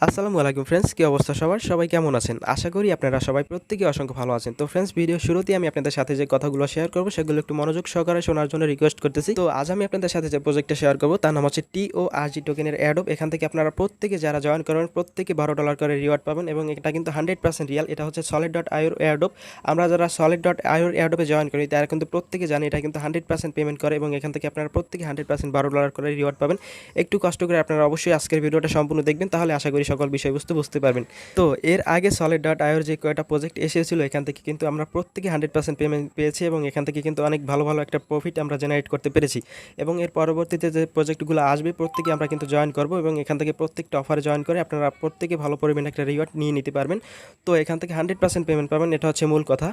আসসালামু আলাইকুম ফ্রেন্ডস, কি অবস্থা সবার? সবাই কেমন আছেন? আশা করি আপনারা সবাই প্রত্যেকেই অসংখ্য ভালো আছেন। তো ফ্রেন্ডস, ভিডিও শুরুতেই আমি আপনাদের সাথে যে কথাগুলো শেয়ার করব সেগুলো একটু মনোযোগ সহকারে শোনার জন্য রিকোয়েস্ট করতেছি। তো আজ আমি আপনাদের সাথে যে প্রজেক্টটা শেয়ার করব তার নাম হচ্ছে TORG টোকেনের অ্যাডপ। এখান থেকে আপনারা প্রত্যেকে যারা জয়েন করবেন প্রত্যেকে $12 করে রিওয়ার্ড পাবেন এবং এটা কিন্তু 100% রিয়াল। এটা হচ্ছে solid.io অ্যাডপ। আমরা যারা solid.io অ্যাডপে জয়েন করি তারা কিন্তু প্রত্যেকে জানি এটা কিন্তু 100% পেমেন্ট করে এবং এখান থেকে আপনারা প্রত্যেকে 100% $12 করে রিওয়ার্ড পাবেন। একটু কষ্ট করে আপনারা অবশ্যই আজকের ভিডিওটা সম্পূর্ণ দেখবেন, তাহলে আশা করি সকল বিষয়বস্তু বুঝতে পারবেন। তো এর আগে solid.io যে কয়টা প্রজেক্ট এসেছিল এখান থেকে কিন্তু আমরা প্রত্যেকে 100% পেমেন্ট পেয়েছি এবং এখান থেকে কিন্তু অনেক ভালো ভালো একটা প্রফিট আমরা জেনারেট করতে পেরেছি। এবং এর পরবর্তীতে যে প্রজেক্টগুলো আসবে প্রত্যেকে আমরা কিন্তু জয়েন করব এবং এখান থেকে প্রত্যেকটা অফারে জয়েন করে আপনারা প্রত্যেকে ভালো পরিমাণে একটা রিওয়ার্ড নিয়ে নিতে পারবেন। তো এখান থেকে 100% পেমেন্ট পাবেন, এটা হচ্ছে মূল কথা।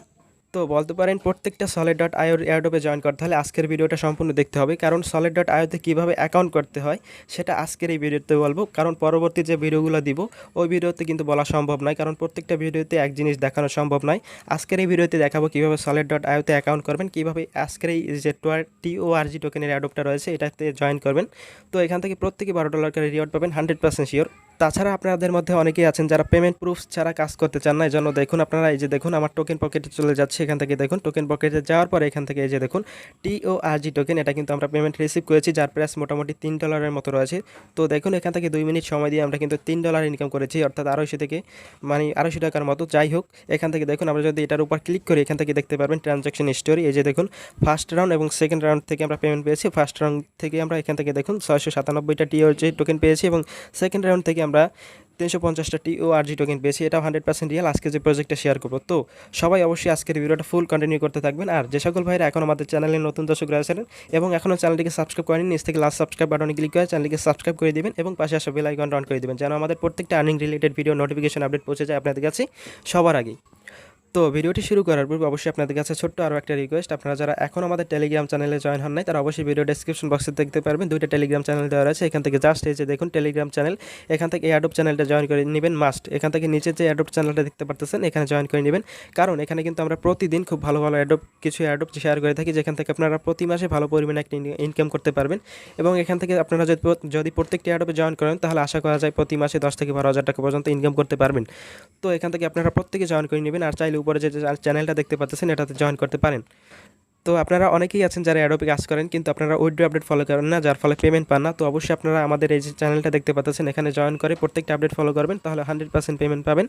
তো বলতে পারেন প্রত্যেকটা solid.io এয়ারড্রপে জয়েন করতে হলে আজকের ভিডিওটা সম্পূর্ণ দেখতে হবে, কারণ solid.io তে কীভাবে অ্যাকাউন্ট করতে হয় সেটা আজকের এই ভিডিওতে বলবো। কারণ পরবর্তী যে ভিডিওগুলো দিব ওই ভিডিওতে কিন্তু বলা সম্ভব নয়, কারণ প্রত্যেকটা ভিডিওতে এক জিনিস দেখানো সম্ভব নয়। আজকের এই ভিডিওতে দেখাবো কীভাবে solid.io তে অ্যাকাউন্ট করবেন, কীভাবে আজকের এই যে TORG টোকেনের অ্যাডপ্টটা রয়েছে এটাতে জয়েন করবেন। তো এখান থেকে প্রত্যেকে $12 করে রিওয়ার্ড পাবেন, 100% শিওর। তাছাড়া আপনাদের মধ্যে অনেকেই আছেন যারা পেমেন্ট প্রুফ ছাড়া কাজ করতে চান না, এই জন্য দেখুন আপনারা এই যে দেখুন আমার টোকেন পকেটে চলে যাচ্ছে। এখান থেকে দেখুন টোকেন পকেটে যাওয়ার পরে এখান থেকে এই যে দেখুন TORG টোকেন, এটা কিন্তু আমরা পেমেন্ট রিসিভ করেছি যার প্রাইস মোটামুটি $3 মতো রয়েছে। তো দেখুন এখান থেকে 2 মিনিট সময় দিয়ে আমরা কিন্তু $3 ইনকাম করেছি, অর্থাৎ 250 থেকে মানে 250 টাকার মতো। যাই হোক, এখান থেকে দেখুন আমরা যদি এটার উপর ক্লিক করি এখান থেকে দেখতে পারবেন ট্রানজ্যাকশন হিস্টোরি। এই যে দেখুন ফার্স্ট রাউন্ড এবং সেকেন্ড রাউন্ড থেকে আমরা পেমেন্ট পেয়েছি। ফার্স্ট রাউন্ড থেকে আমরা এখান থেকে দেখুন 697টা TORG টোকেন পেয়েছি এবং সেকেন্ড রাউন্ড থেকে আমরা 350টা TORG টোকেন পেয়েছি। এটাও 100% রিয়াল। আজকে যে প্রজেক্টটা শেয়ার করবো, তো সবাই অবশ্যই আজকের ভিডিওটা ফুল কন্টিনিউ করতে থাকবেন। আর যে সকল ভাইরা এখন আমাদের চ্যানেলে নতুন দর্শক রয়েছেন এবং এখনও চ্যানেলটিকে সাবস্ক্রাইব করেন, নিচ থেকে লাস্ট সাবস্ক্রাইব বাটনে ক্লিক করে চ্যানেলটিকে সাবস্ক্রাইব করে দিবেন এবং পাশে আসা বেল আইকনটা অন করে দিবেন, যেন আমাদের প্রত্যেকটা earning related video notification update পৌঁছে যায় আপনাদের কাছে সবার আগেই। তো ভিডিওটি শুরু করার পূর্বে অবশ্যই আপনাদের কাছে ছোট্ট আরও একটা রিকোয়েস্ট, আপনারা যারা এখন আমাদের টেলিগ্রাম চ্যানেলে জয়েন হন নাই তারা অবশ্যই ভিডিও ডেসক্রিপশন বক্সে দেখতে পারবেন 2টা টেলিগ্রাম চ্যানেল দেওয়া রয়েছে। এখান থেকে জাস্ট এই যে দেখুন টেলিগ্রাম চ্যানেল, এখান থেকে অ্যাডপ চ্যানেলটা জয়েন করে নেবেন মাস্ট। এখান থেকে নিচে যে অ্যাডপ চ্যানেলটা দেখতে পারতেছেন এখানে জয়েন করে নেবেন, কারণ এখানে কিন্তু আমরা প্রতিদিন খুব ভালো ভালো কিছু অ্যাডপ শেয়ার করে থাকি, যেখান থেকে আপনারা প্রতি মাসে ভালো পরিমাণে একটা ইনকাম করতে পারবেন। এবং এখান থেকে আপনারা যদি প্রত্যেকটি অ্যাডপে জয়েন করেন তাহলে আশা করা যায় প্রতি মাসে 10 থেকে 12,000 টাকা পর্যন্ত ইনকাম করতে পারবেন। তো এখান থেকে আপনারা প্রত্যেকে জয়েন করে নেবেন, আর চাইলে উপরে যে চ্যানেলটা দেখতে পাচ্ছেন এটাতে জয়েন করতে পারেন। তো আপনারা অনেকেই আছেন যারা অ্যাডোবে কাজ করেন কিন্তু আপনারা উইথড্র আপডেট ফলো করেন না, যার ফলে পেমেন্ট পান না। তো অবশ্যই আপনারা আমাদের এই যে চ্যানেলটা দেখতে পাচ্ছেন এখানে জয়েন করে প্রত্যেকটা আপডেট ফলো করবেন, তাহলে 100% পেমেন্ট পাবেন।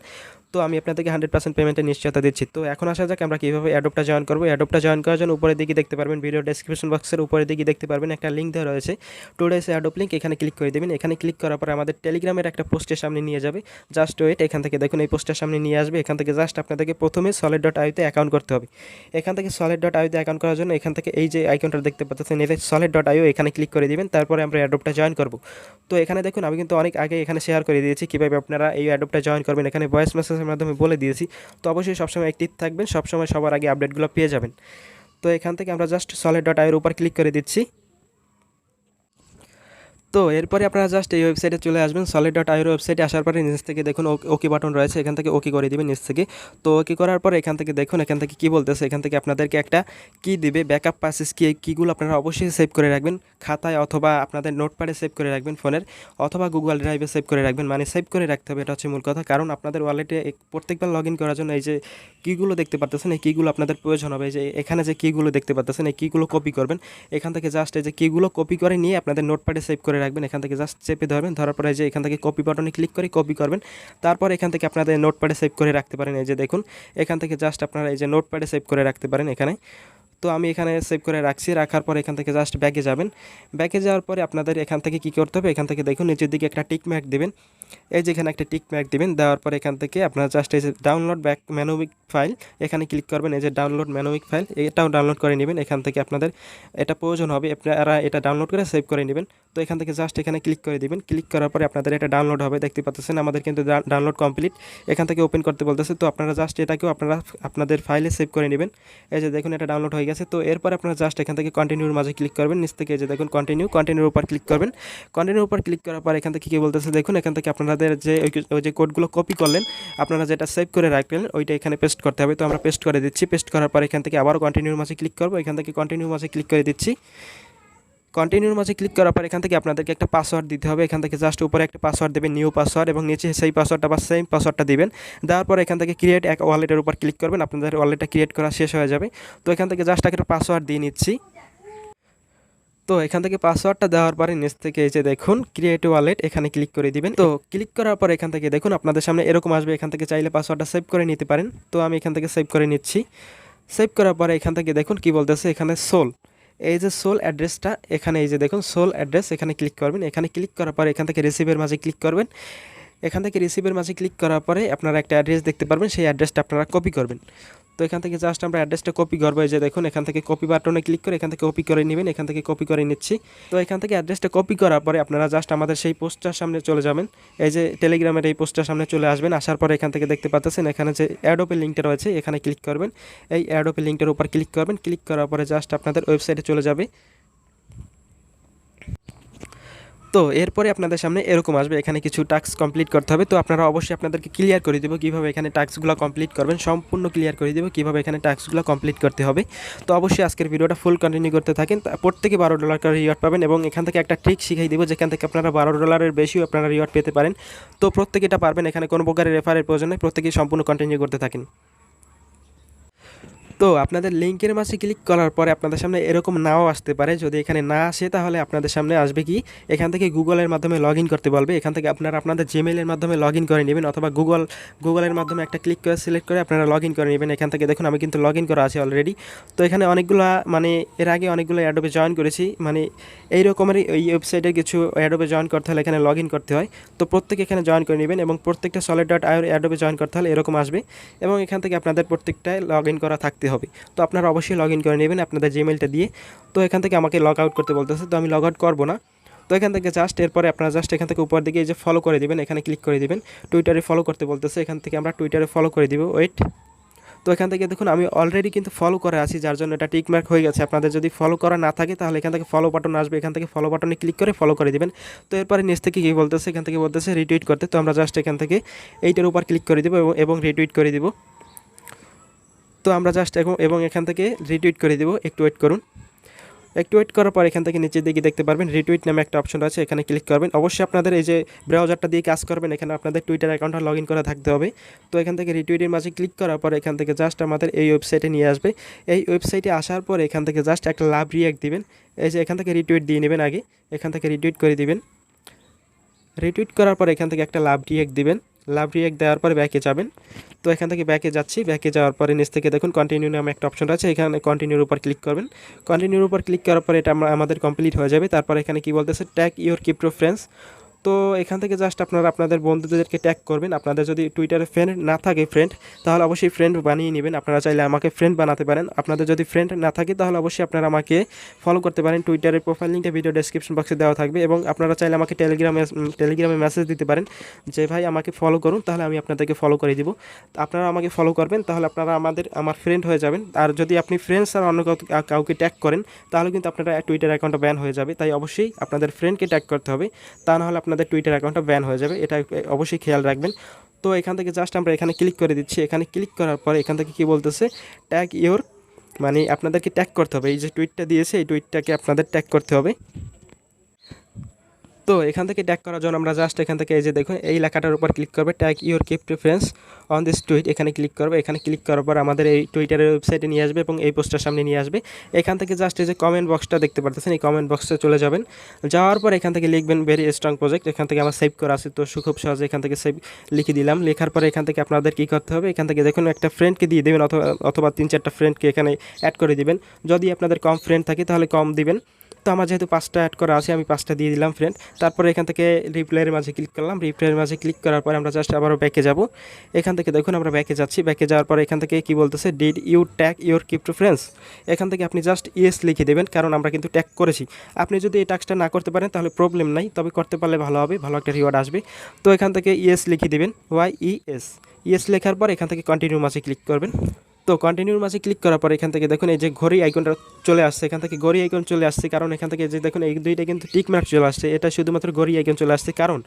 তো আমি আপনাদেরকে 100% পেমেন্টের নিশ্চয়তা দিচ্ছি। তো এখন আসা যাক আমরা কীভাবে অ্যাডোপটা জয়েন করবো। অ্যাডোপটা জয়েন করার জন্য উপরের দিকে দেখতে পারবেন, ভিডিও ডেসক্রিপশন বক্সের উপরের দিকে দেখতে পারবেন একটা লিঙ্ক দেওয়া রয়েছে, টুডেস অ্যাডোপ লিঙ্ক। এখানে ক্লিক করে দেবেন। এখানে ক্লিক করার পরে আমাদের টেলিগ্রামের একটা পোস্টের সামনে নিয়ে যাবে। জাস্ট ওয়েট, এখান থেকে দেখুন এই পোস্টের সামনে নিয়ে আসবে। এখান থেকে জাস্ট আপনাদেরকে প্রথমে solid.io তে অ্যাকাউন্ট করতে হবে। এখান থেকে solid.io তে অ্যাকাউন্ট করার জন্য এখান থেকে এই যে আইকনটা দেখতে পাচ্ছেন এটা solid.io, এখানে ক্লিক করে দিবেন। তারপরে আমরা অ্যাডোপটা জয়েন করব। তো এখানে দেখুন আমি কিন্তু অনেক আগে এখানে শেয়ার করে দিয়েছি কীভাবে আপনারা এই অ্যাডোপটা জয়েন করবেন, এখানে ভয়েস মেসেজের মাধ্যমে বলে দিয়েছি। তো অবশ্যই সবসময় অ্যাক্টিভ থাকবেন, সবসময় সবার আগে আপডেটগুলো পেয়ে যাবেন। তো এখান থেকে আমরা জাস্ট solid.io এর উপর ক্লিক করে দিচ্ছি। তো এরপরে আপনারা জাস্ট এই ওয়েবসাইটে চলে আসবেন। solid.io ওয়েবসাইটে আসার পরে নিচ থেকে দেখুন ওকে বাটন রয়েছে, এখান থেকে ওকে করে দিবেন নিচ থেকে। তো ওকে করার পরে এখান থেকে দেখুন এখান থেকে কী বলতেছে, এখান থেকে আপনাদেরকে একটা কি দিবে, ব্যাকআপ পাসেস কীগুলো আপনারা অবশ্যই সেভ করে রাখবেন খাতায় অথবা আপনাদের নোটপ্যাডে সেভ করে রাখবেন ফোনের, অথবা গুগল ড্রাইভে সেভ করে রাখবেন। মানে সেভ করে রাখতে হবে, এটা হচ্ছে মূল কথা। কারণ আপনাদের ওয়ালেটে প্রত্যেকবার লগ ইন করার জন্য এই যে কীগুলো দেখতে পাচ্ছেন এই কীগুলো আপনাদের প্রয়োজন হবে। যে এখানে যে কীগুলো দেখতে পাচ্ছেন এই কীগুলো কপি করবেন। এখান থেকে জাস্ট এই যে কীগুলো কপি করে নিয়ে আপনাদের নোটপ্যাডে সেভ করে রাখবেন। এখান থেকে জাস্ট চেপে ধরবেন, ধরার পরে যে এখান থেকে কপি বাটনে ক্লিক করে কপি করবেন। তারপর এখান থেকে আপনাদের নোটপ্যাডে সেভ করে রাখতে পারেন। এই যে দেখুন এখান থেকে জাস্ট আপনারা এই যে নোটপ্যাডে সেভ করে রাখতে পারেন এখানে। তো আমি এখানে সেভ করে রাখছি। রাখার পর এখান থেকে জাস্ট ব্যাকে যাবেন। ব্যাকে যাওয়ার পরে আপনাদের এখান থেকে কী করতে হবে, এখান থেকে দেখুন নিচের দিকে একটা টিক মার্ক দেবেন। এই যে এখানে একটা টিক মার্ক দেবেন, দেওয়ার পরে এখান থেকে আপনারা জাস্ট এই যে ডাউনলোড ব্যাক ম্যানুইক ফাইল এখানে ক্লিক করবেন। এই যে ডাউনলোড ম্যানুইক ফাইল, এটাও ডাউনলোড করে নেবেন। এখান থেকে আপনাদের এটা প্রয়োজন হবে, আপনারা এটা ডাউনলোড করে সেভ করে নেবেন। তো এখান থেকে জাস্ট এখানে ক্লিক করে দিবেন। ক্লিক করার পরে আপনাদের এটা ডাউনলোড হবে, দেখতে পাচ্ছেন আমাদের কিন্তু ডাউনলোড কমপ্লিট। এখান থেকে ওপেন করতে বলতেছে, তো আপনারা জাস্ট এটাকেও আপনারা আপনাদের ফাইলে সেভ করে নেবেন। এই যে দেখুন এটা ডাউনলোড হয়ে গেছে। তো এরপর আপনারা জাস্ট এখান থেকে কন্টিনিউর মাঝে ক্লিক করবেন। নিচ থেকে এই যে দেখুন কন্টিনিউর উপর ক্লিক করবেন। কন্টিনিউর উপর ক্লিক করার পর এখান থেকে কী বলতেছে দেখুন, এখান থেকে আপনাদের যে ওই যে কোডগুলো কপি করলেন আপনারা যেটা সেভ করে রাখলেন ওইটা এখানে পেস্ট করতে হবে। তো আমরা পেস্ট করে দিচ্ছি। পেস্ট করার পর এখান থেকে আবারও কন্টিনিউর মাঝে ক্লিক করবো। এখান থেকে কন্টিনিউ মাঝে ক্লিক করে দিচ্ছি। কন্টিনিউর মাঝে ক্লিক করার পর এখান থেকে আপনাদেরকে একটা পাসওয়ার্ড দিতে হবে। এখান থেকে জাস্ট উপরে একটা পাসওয়ার্ড দেবেন, নিউ পাসওয়ার্ড, এবং নিচে সেই পাসওয়ার্ডটা বা সেম পাসওয়ার্ডটা দিবেন। দেওয়ার পর এখান থেকে ক্রিয়েট এক ওয়ালেটের উপর ক্লিক করবেন, আপনাদের ওয়ালেটটা ক্রিয়েট করা শেষ হয়ে যাবে। তো এখান থেকে জাস্ট একটা পাসওয়ার্ড দিয়ে নিচ্ছি। তো এখান থেকে পাসওয়ার্ডটা দেওয়ার পরে নিচ থেকে এই যে দেখুন ক্রিয়েট ওয়ালেট, এখানে ক্লিক করে দিবেন। তো ক্লিক করার পর এখান থেকে দেখুন আপনাদের সামনে এরকম আসবে। এখান থেকে চাইলে পাসওয়ার্ডটা সেভ করে নিতে পারেন। তো আমি এখান থেকে সেভ করে নিচ্ছি। সেভ করার পরে এখান থেকে দেখুন কি বলতেছে, এখানে সোল, এই যে সোল অ্যাড্রেসটা, এখানে এই যে দেখুন সোল অ্যাড্রেস, এখানে ক্লিক করবেন। এখানে ক্লিক করার পরে এখান থেকে রিসিভের মাঝে ক্লিক করবেন। এখান থেকে রিসিভের মাঝে ক্লিক করার পরে আপনারা একটা অ্যাড্রেস দেখতে পারবেন, সেই অ্যাড্রেসটা আপনারা কপি করবেন। তো এখান থেকে জাস্ট আমরা অ্যাড্রেসটা কপি করবো। এই যে দেখুন এখান থেকে কপি বাটনে ক্লিক করে এখান থেকে কপি করে নেবেন। এখান থেকে কপি করে নিচ্ছি। তো এখান থেকে অ্যাড্রেসটা কপি করার পরে আপনারা জাস্ট আমাদের সেই পোস্টটার সামনে চলে যাবেন। এই যে টেলিগ্রামের এই পোস্টটার সামনে চলে আসবেন। আসার পরে এখান থেকে দেখতে পাচ্ছেন এখানে যে অ্যাডোপের লিঙ্কটা রয়েছে, এখানে ক্লিক করবেন। এই অ্যাডোপের লিঙ্কটার উপর ক্লিক করবেন। ক্লিক করার পরে জাস্ট আপনাদের ওয়েবসাইটে চলে যাবে। তো এরপরে আপনাদের সামনে এরকম আসবে, এখানে কিছু টাস্ক কমপ্লিট করতে হবে। তো আপনারা অবশ্যই আপনাদেরকে ক্লিয়ার করে দেবো কীভাবে এখানে টাস্কগুলো কমপ্লিট করবেন, সম্পূর্ণ ক্লিয়ার করে দেবো কীভাবে এখানে টাস্কগুলো কমপ্লিট করতে হবে। তো অবশ্যই আজকের ভিডিওটা ফুল কন্টিনিউ করতে থাকেন। প্রত্যেকে $12 করে রিওয়ার্ড পাবেন, এবং এখান থেকে একটা ট্রিক শিখিয়ে দেবো যেখান থেকে আপনারা $12 বেশিও আপনারা রিওয়ার্ড পেতে পারেন। তো প্রত্যেকে এটা পারবেন, এখানে কোনো প্রকারের রেফারের প্রয়োজন নেই, প্রত্যেকেই সম্পূর্ণ কন্টিনিউ করতে থাকেন। তো আপনাদের লিঙ্কের মাঝে ক্লিক করার পরে আপনাদের সামনে এরকম নাও আসতে পারে। যদি এখানে না আসে তাহলে আপনাদের সামনে আসবে কি, এখান থেকে গুগলের মাধ্যমে লগ ইন করতে বলবে। এখান থেকে আপনারা আপনাদের জিমেইলের মাধ্যমে লগ ইন করে নেবেন, অথবা গুগলের মাধ্যমে একটা ক্লিক করে সিলেক্ট করে আপনারা লগ ইন করে নেবেন। এখান থেকে দেখুন আমি কিন্তু লগ ইন করা আছে অলরেডি। তো এখানে অনেকগুলো মানে এর আগে অনেকগুলো অ্যাডোবে জয়েন করেছি, মানে এই রকমেরই এই ওয়েবসাইটে কিছু অ্যাডোবে জয়েন করতে হলে এখানে লগ ইন করতে হয়। তো প্রত্যেকে এখানে জয়েন করে নেবেন, এবং প্রত্যেকটা solid.io অ্যাডোবে জয়েন করতে হলে এরকম আসবে, এবং এখান থেকে আপনাদের প্রত্যেকটায় লগ ইন করা থাকতে হবে। তো আপনারা অবশ্যই লগ ইন করে নেবেন আপনাদের জিমেইলটা দিয়ে। তো এখান থেকে আমাকে লগ আউট করতে বলতেছে, তো আমি লগ আউট করবো না। তো এখান থেকে জাস্ট এরপরে আপনারা জাস্ট এখান থেকে উপর দিকে এই যে ফলো করে দিবেন, এখানে ক্লিক করে দিবেন। টুইটারে ফলো করতে বলতেছে, এখান থেকে আমরা টুইটারে ফলো করে দিব। ওয়েট, তো এখান থেকে দেখুন আমি অলরেডি কিন্তু ফলো করে আছি, যার জন্য এটা টিক মার্ক হয়ে গেছে। আপনাদের যদি ফলো করা না থাকে তাহলে এখান থেকে ফলো বাটন আসবে, এখান থেকে ফলো বাটনে ক্লিক করে ফলো করে দিবেন। তো এরপরে নিচ থেকে কী বলতেছে, এখান থেকে বলতেছে রিটুইট করতে। তো আমরা জাস্ট এখান থেকে এইটার উপর ক্লিক করে দেবো এবং রিটুইট করে দিব। তো আমরা জাস্ট এবং এখান থেকে রিটুইট করে দেবো। একটু ওয়েট করুন। একটু ওয়েট করার পর এখান থেকে নিচের দিকে দেখতে পারবেন রিটুইট নামে একটা অপশন আছে, এখানে ক্লিক করবেন। অবশ্যই আপনাদের এই যে ব্রাউজারটা দিয়ে কাজ করবেন, এখানে আপনাদের টুইটার অ্যাকাউন্টটা লগ ইন করা থাকতে হবে। তো এখান থেকে রিটুইটের মাঝে ক্লিক করার পর এখান থেকে জাস্ট আমাদের এই ওয়েবসাইটে নিয়ে আসবে। এই ওয়েবসাইটে আসার পর এখান থেকে জাস্ট একটা লাভ রিঅ্যাক্ট দিবেন। এই যে এখান থেকে রিটুইট দিয়ে নেবেন, আগে এখান থেকে রিটুইট করে দিবেন। রিটুইট করার পর এখান থেকে একটা লাভ রিঅ্যাক্ট দিবেন। লাভ রিঅ্যাক্ট দেওয়ার পরে ব্যাকে যাবেন। তো এখান থেকে ব্যাকে যাচ্ছি। ব্যাকে যাওয়ার পরে নিচ থেকে দেখুন কন্টিনিউ নামে একটা অপশন আছে, এখানে কন্টিনিউর উপর ক্লিক করবেন। কন্টিনিউর উপর ক্লিক করার পরে এটা আমাদের কমপ্লিট হয়ে যাবে। তারপর এখানে কি বলতেছে, ট্যাগ ইওর ক্রিপ্টো ফ্রেন্ডস। তো এখান থেকে জাস্ট আপনারা আপনাদের বন্ধুদেরকে ট্যাগ করবেন। আপনাদের যদি টুইটারে ফ্রেন্ড না থাকে তাহলে অবশ্যই ফ্রেন্ড বানিয়ে নেবেন। আপনারা চাইলে আমাকে ফ্রেন্ড বানাতে পারেন। আপনাদের যদি ফ্রেন্ড না থাকে তাহলে অবশ্যই আপনারা আমাকে ফলো করতে পারেন। টুইটারের প্রোফাইল লিঙ্কটা ভিডিও ডেসক্রিপশন বক্সে দেওয়া থাকবে, এবং আপনারা চাইলে আমাকে টেলিগ্রামে মেসেজ দিতে পারেন যে ভাই আমাকে ফলো করুন, তাহলে আমি আপনাদেরকে ফলো করে দিব। আপনারা আমাকে ফলো করবেন, তাহলে আপনারা আমার ফ্রেন্ড হয়ে যাবেন। আর যদি আপনি ফ্রেন্ডস আর অন্য কাউকে ট্যাগ করেন তাহলে কিন্তু আপনারা টুইটার অ্যাকাউন্টটা ব্যান হয়ে যাবে। তাই অবশ্যই আপনাদের ফ্রেন্ডকে ট্যাগ করতে হবে, তা নাহলে আপনাদের টুইটার অ্যাকাউন্টটা ব্যান হয়ে যাবে। এটা অবশ্যই খেয়াল রাখবেন। তো এখান থেকে জাস্ট আমরা এখানে ক্লিক করে দিচ্ছি। এখানে ক্লিক করার পরে এখান থেকে কি বলতেছে, ট্যাগ ইওর, মানে আপনাদেরকে ট্যাগ করতে হবে। এই যে টুইটটা দিয়েছে এই টুইটটাকে আপনাদের ট্যাগ করতে হবে। তো এখান থেকে ট্যাগ করার জন্য আমরা জাস্ট এখান থেকে এই যে দেখুন এই লেখাটার উপর ক্লিক করবে, tag your crypto friends on this tweet, এখানে ক্লিক করবে। এখানে ক্লিক করার পর আমাদের এই টুইটারের ওয়েবসাইটে নিয়ে আসবে এবং এই পোস্টার সামনে নিয়ে আসবে। এখান থেকে জাস্ট এই যে কমেন্ট বক্সটা দেখতে পারতেছেন, এই কমেন্ট বক্সে চলে যাবেন। যাওয়ার পর এখান থেকে লিখবেন ভেরি স্ট্রং প্রজেক্ট। এখান থেকে আমার সেভ করা আছে, তো খুব সহজে এখান থেকে সেভ লিখে দিলাম। লেখার পরে এখান থেকে আপনাদের কী করতে হবে, এখান থেকে দেখুন একটা ফ্রেন্ডকে দিয়ে দেবেন, অথবা 3-4টা ফ্রেন্ডকে এখানে অ্যাড করে দিবেন। যদি আপনাদের কম ফ্রেন্ড থাকে তাহলে কম দিবেন। তো আমার যেহেতু 5টা অ্যাড করা আছে, আমি 5টা দিয়ে দিলাম ফ্রেন্ড। তারপরে এখান থেকে রিপ্লাইয়ের মাঝে ক্লিক করলাম। রিপ্লাইয়ের মাঝে ক্লিক করার পরে আমরা জাস্ট আবারও ব্যাকে যাব। এখান থেকে দেখুন আমরা ব্যাকে যাচ্ছি। ব্যাকে যাওয়ার পরে এখান থেকে কি বলতেছে, did you tag your crypto friends. এখান থেকে আপনি জাস্ট ইয়েস লিখে দেবেন, কারণ আমরা কিন্তু ট্যাগ করেছি। আপনি যদি এই টাস্কটা না করতে পারেন তাহলে প্রবলেম নাই, তবে করতে পারলে ভালো হবে, ভালো একটা রিওয়ার্ড আসবে। তো এখান থেকে ইয়েস লিখে দেবেন, ইয়েস লেখার পর এখান থেকে কন্টিনিউ মাঝে ক্লিক করবেন। তো কন্টিনিউর মাঝে ক্লিক করার পর এখান থেকে দেখুন এই যে ঘড়ি আইকনটা চলে আসছে, এখান থেকে ঘড়ি আইকন চলে আসছে, কারণ এখান থেকে যে দেখুন এই দুইটা কিন্তু টিক মার্ক চলে আসছে, এটা শুধুমাত্র ঘড়ি আইকন চলে আসছে, কারণ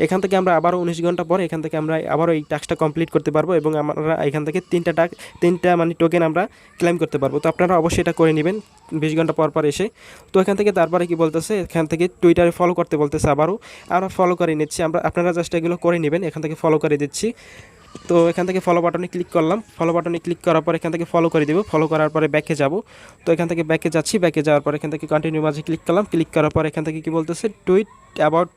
এখান থেকে আমরা আবারও 19 ঘন্টা পর এখান থেকে আমরা আবারও এই টাস্কটা কমপ্লিট করতে পারবো এবং আমরা এখান থেকে তিনটা মানে টোকেন আমরা ক্লেম করতে পারবো। তো আপনারা অবশ্যই এটা করে নেবেন 20 ঘন্টা পর পর এসে। তো এখান থেকে তারপরে কি বলতেছে, এখান থেকে টুইটারে ফলো করতে বলতেছে, আবারও আমরা ফলো করে নিচ্ছি। আপনারা জাস্ট এগুলো করে নেবেন, এখান থেকে ফলো করে দিচ্ছি। তো এখান থেকে ফলো বাটনে ক্লিক করলাম, ফলো বাটনে ক্লিক করার পর এখান থেকে ফলো করে দেবো, ফলো করার পরে ব্যাকে যাব। তো এখান থেকে ব্যাকে যাচ্ছি, ব্যাকে যাওয়ার পর এখান থেকে কন্টিনিউ মাঝে ক্লিক করলাম, ক্লিক করার পর এখান থেকে কি বলতেছে, tweet about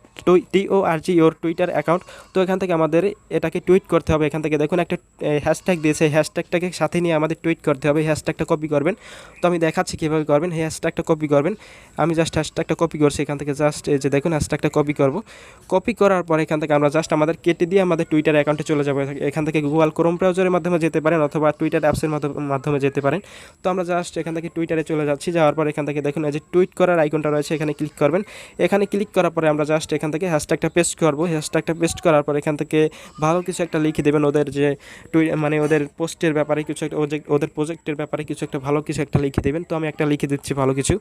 TORG your Twitter account. তো এখান থেকে আমাদের এটাকে টুইট করতে হবে। এখান থেকে দেখুন একটা হ্যাশট্যাগ দিয়েছে, হ্যাশট্যাগটাকে সাথে নিয়ে আমাদের টুইট করতে হবে, হ্যাশট্যাগটা কপি করবেন। তো আমি দেখাচ্ছি কীভাবে করবেন, হ্যাশট্যাগটা কপি করবেন। আমি জাস্ট হ্যাশট্যাগটা কপি করছি, এখান থেকে জাস্ট এই যে দেখুন হ্যাশট্যাগটা কপি করব। কপি করার পর এখান থেকে আমরা জাস্ট আমাদের কেটে দিয়ে আমাদের টুইটার অ্যাকাউন্টে চলে যাবো। এখান থেকে গুগল ক্রোম ব্রাউজারের মাধ্যমে যেতে পারেন অথবা টুইটার অ্যাপসের মাধ্যমে যেতে পারেন। তো আমরা জাস্ট এখান থেকে টুইটারে চলে যাচ্ছি, যাওয়ার পর এখান থেকে দেখুন এই যে টুইট করার আইকনটা রয়েছে, এখানে ক্লিক করবেন। এখানে ক্লিক করার পরে আমরা জাস্ট এখান থেকে হ্যাশট্যাগটা পেস্ট করবো। হ্যাশট্যাগটা পেস্ট করার পর এখান থেকে ভালো কিছু একটা লিখে দেবেন, ওদের যে মানে ওদের পোস্টের ব্যাপারে কিছু একটা, ওদের প্রজেক্টের ব্যাপারে কিছু একটা ভালো কিছু একটা লিখে দেবেন। তো আমি একটা লিখে দিচ্ছি ভালো কিছু।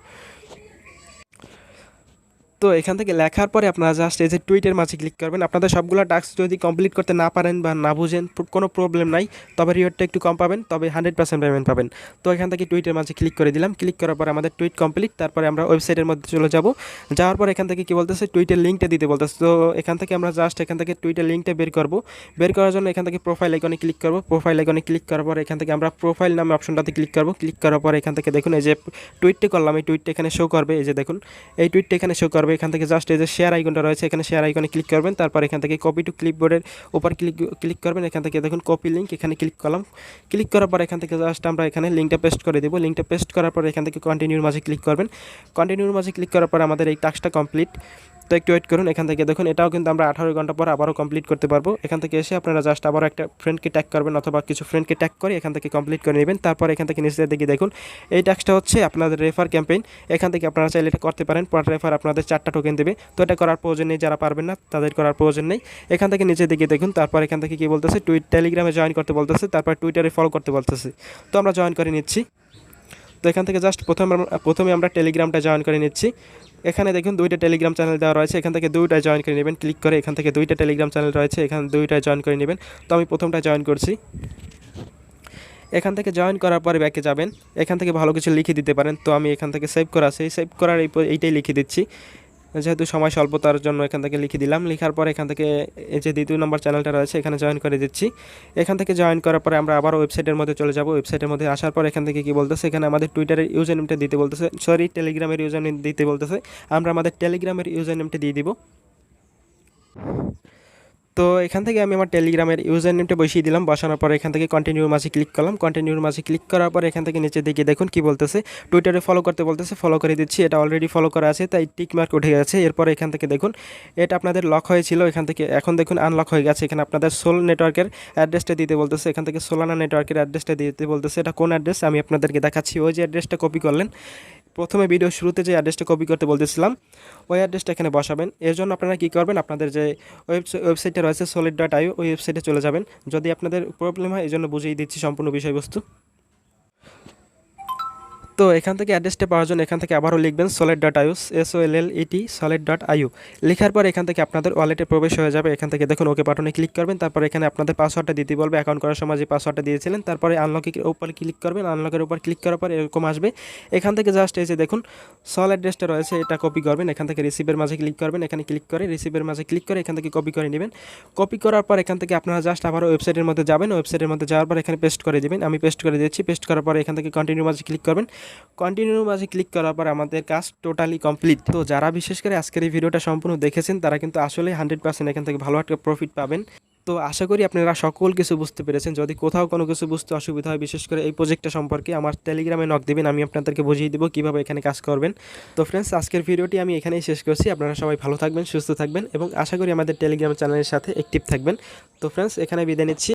তো এখান থেকে লেখার পরে আপনারা জাস্ট এই যে টুইটের মাঝে ক্লিক করবেন। আপনাদের সবগুলো টাস্ক যদি কমপ্লিট করতে না পারেন বা না বুঝেন, কোনো প্রবলেম নাই, তবে রিওয়ার্ডটা একটু কম পাবেন, তবে 100% পেমেন্ট পাবেন। তো এখান থেকে টুইটের মাঝে ক্লিক করে দিলাম, ক্লিক করার পরে আমাদের টুইট কমপ্লিট। তারপরে আমরা ওয়েবসাইটের মধ্যে চলে যাব, যাওয়ার পর এখান থেকে কি বলতেছে, টুইটের লিঙ্কটা দিতে বলতেছে। তো এখান থেকে আমরা জাস্ট এখান থেকে টুইটের লিঙ্কটা বের করব। বের করার জন্য এখান থেকে প্রোফাইল আইকনে ক্লিক করব। প্রোফাইল আইকনে ক্লিক করার পর এখান থেকে আমরা প্রোফাইল নামে অপশনটাতে ক্লিক করব। ক্লিক করার পর এখান থেকে দেখুন এই যে টুইটটা করলাম, এই টুইটটা এখানে শো করবে, এই যে দেখুন এই টুইটটা এখানে শো করবে। এখান থেকে জাস্ট এই যে শেয়ার আইকনটা রয়েছে, এখানে শেয়ার আইকনে ক্লিক করবেন। তারপর এখান থেকে কপি টু ক্লিপবোর্ডের উপর ক্লিক করবেন। এখান থেকে দেখুন কপি লিঙ্ক, এখানে ক্লিক করলাম। ক্লিক করার পর এখান থেকে জাস্ট আমরা এখানে লিঙ্কটা পেস্ট করে দেবো। লিঙ্কটা পেস্ট করার পর এখান থেকে কন্টিনিউর মাঝে ক্লিক করবেন। কন্টিনিউর মাঝে ক্লিক করার পর আমাদের এই টাস্কটা কমপ্লিট। তো একটু ওয়েট করুন। এখান থেকে দেখুন এটাও কিন্তু আমরা 18 ঘন্টা পর আবারও কমপ্লিট করতে পারবো। এখান থেকে এসে আপনারা জাস্ট আবারও একটা ফ্রেন্ডকে ট্যাগ করবেন অথবা কিছু ফ্রেন্ডকে ট্যাগ করে এখান থেকে কমপ্লিট করে নেবেন। তারপর এখান থেকে নিচে দিকে দেখুন এই টাস্কটা হচ্ছে আপনাদের রেফার ক্যাম্পেইন। এখান থেকে আপনারা চাইলে এটা করতে পারেন, পার রেফার আপনাদের 4টা টোকেন দেবে। তো এটা করার প্রয়োজন নেই, যারা পারবেন না তাদের করার প্রয়োজন নেই। এখান থেকে নিচে দিকে দেখুন, তারপর এখান থেকে কি বলতেছে, টেলিগ্রামে জয়েন করতে বলতেছে, তারপর টুইটারে ফলো করতে বলতেছে। তো আমরা জয়েন করে নিচ্ছি। তো এখান থেকে জাস্ট প্রথমে আমরা টেলিগ্রামটা জয়েন করে নিচ্ছি। এখানে দেখুন 2টা টেলিগ্রাম চ্যানেল দেওয়া রয়েছে, এখান থেকে 2টায় জয়েন করে নেবেন। ক্লিক করে এখান থেকে 2টা টেলিগ্রাম চ্যানেল রয়েছে, এখানে 2টায় জয়েন করে নেবেন। তো আমি প্রথমটা জয়েন করছি। এখান থেকে জয়েন করার পরে ব্যাকে যাবেন, এখান থেকে ভালো কিছু লিখে দিতে পারেন। তো আমি এখান থেকে সেভ করা আছে, সেভ করার এইটাই লিখে দিচ্ছি, যেহেতু সময় স্বল্পতার জন্য এখান থেকে লিখে দিলাম। লেখার পরে এখান থেকে এই যে 2 নম্বর চ্যানেলটা রয়েছে এখানে জয়েন করে দিচ্ছি। এখান থেকে জয়েন করার পরে আমরা আবার ওয়েবসাইটের মধ্যে চলে যাব। ওয়েবসাইটের মধ্যে আসার পর এখান থেকে কি বলতেছে, এখানে আমাদের টুইটারের ইউজার নেমটা দিতে বলতেছে, সরি টেলিগ্রামের ইউজার নেম দিতে বলতেছে। আমরা আমাদের টেলিগ্রামের ইউজার নেমটা দিয়ে দিব। তো এখান থেকে আমি আমার টেলিগ্রামের ইউজার নেমটা বসিয়ে দিলাম। বসানোর পর এখান থেকে কন্টিনিউর মাঝে ক্লিক করলাম। কন্টিনিউর মাঝে ক্লিক করার পর এখান থেকে নিচে দিকে দেখুন কি বলতেছে, টুইটারে ফলো করতে বলতেছে, ফলো করে দিচ্ছি। এটা অলরেডি ফলো করা আছে তাই টিক মার্ক উঠে গেছে। এরপর এখান থেকে দেখুন এটা আপনাদের লক হয়েছিল, এখান থেকে এখন দেখুন আনলক হয়ে গেছে। এখানে আপনাদের সোল নেটওয়ার্কের অ্যাড্রেসটা দিতে বলতেছে, এখান থেকে সোলানা নেটওয়ার্কের অ্যাড্রেসটা দিতে বলতেছে। এটা কোন অ্যাড্রেস আমি আপনাদেরকে দেখাচ্ছি। ওই যে অ্যাড্রেসটা কপি করলেন, প্রথমে ভিডিও শুরুতে যে অ্যাড্রেসটা কপি করতে বলতেছিলাম, ওই অ্যাড্রেসটা এখানে বসাবেন। এর জন্য আপনারা কী করবেন, আপনাদের যে ওয়েবসাইটটা রয়েছে solid.io, ওই ওয়েবসাইটে চলে যাবেন। যদি আপনাদের প্রবলেম হয় এই জন্য বুঝিয়ে দিচ্ছি সম্পূর্ণ বিষয়বস্তু। তো এখান থেকে অ্যাড্রেসটা পাওয়ার জন্য এখান থেকে আবারও লিখবেন solid.io, SOLLET solid.io। লেখার পর এখান থেকে আপনাদের ওয়ালেটে প্রবেশ হয়ে যাবে। এখান থেকে দেখুন ওকে বাটনে ক্লিক করবেন। তারপর এখানে আপনাদের পাসওয়ার্ডটা দিতে বলবে, অ্যাকাউন্ট করার সময় যে পাসওয়ার্ডটা দিয়েছিলেন। তারপরে আনলকের উপর ক্লিক করবেন। আনলকের উপর ক্লিক করার পর এরকম আসবে। এখান থেকে জাস্ট এই যে দেখুন সল অ্যাড্রেসটা রয়েছে এটা কপি করবেন। এখান থেকে রিসিভের মাঝে ক্লিক করবেন, এখানে ক্লিক করে রিসিভের মাঝে ক্লিক করে এখান থেকে কপি করে নেবেন। কপি করার পর এখান থেকে আপনারা জাস্ট আবার ওয়েবসাইটের মধ্যে যাবেন। ওয়েবসাইটের মধ্যে যাওয়ার পর এখানে পেস্ট করে দেবেন। আমি পেস্ট করে দিচ্ছি। পেস্ট করার পর এখান থেকে কন্টিনিউ মাঝে ক্লিক করবেন। কন্টিনিউ মাঝে ক্লিক করার পর আমাদের কাজ টোটালি কমপ্লিট। তো যারা বিশেষ করে আজকের এই ভিডিওটা সম্পূর্ণ দেখেছেন তারা কিন্তু আসলে 100% এখান থেকে ভালো একটা প্রফিট পাবেন। তো আশা করি আপনারা সকল কিছু বুঝতে পেরেছেন। যদি কোথাও কোনো কিছু বুঝতে অসুবিধা হয়, বিশেষ করে এই প্রজেক্টটা সম্পর্কে, আমার টেলিগ্রামে নক দেবেন, আমি আপনাদেরকে বুঝিয়ে দেবো কীভাবে এখানে কাজ করবেন। তো ফ্রেন্ডস, আজকের ভিডিওটি আমি এখানেই শেষ করছি। আপনারা সবাই ভালো থাকবেন, সুস্থ থাকবেন এবং আশা করি আমাদের টেলিগ্রাম চ্যানেলের সাথে অ্যাক্টিভ থাকবেন। তো ফ্রেন্ডস, এখানে বিদায় নিচ্ছি।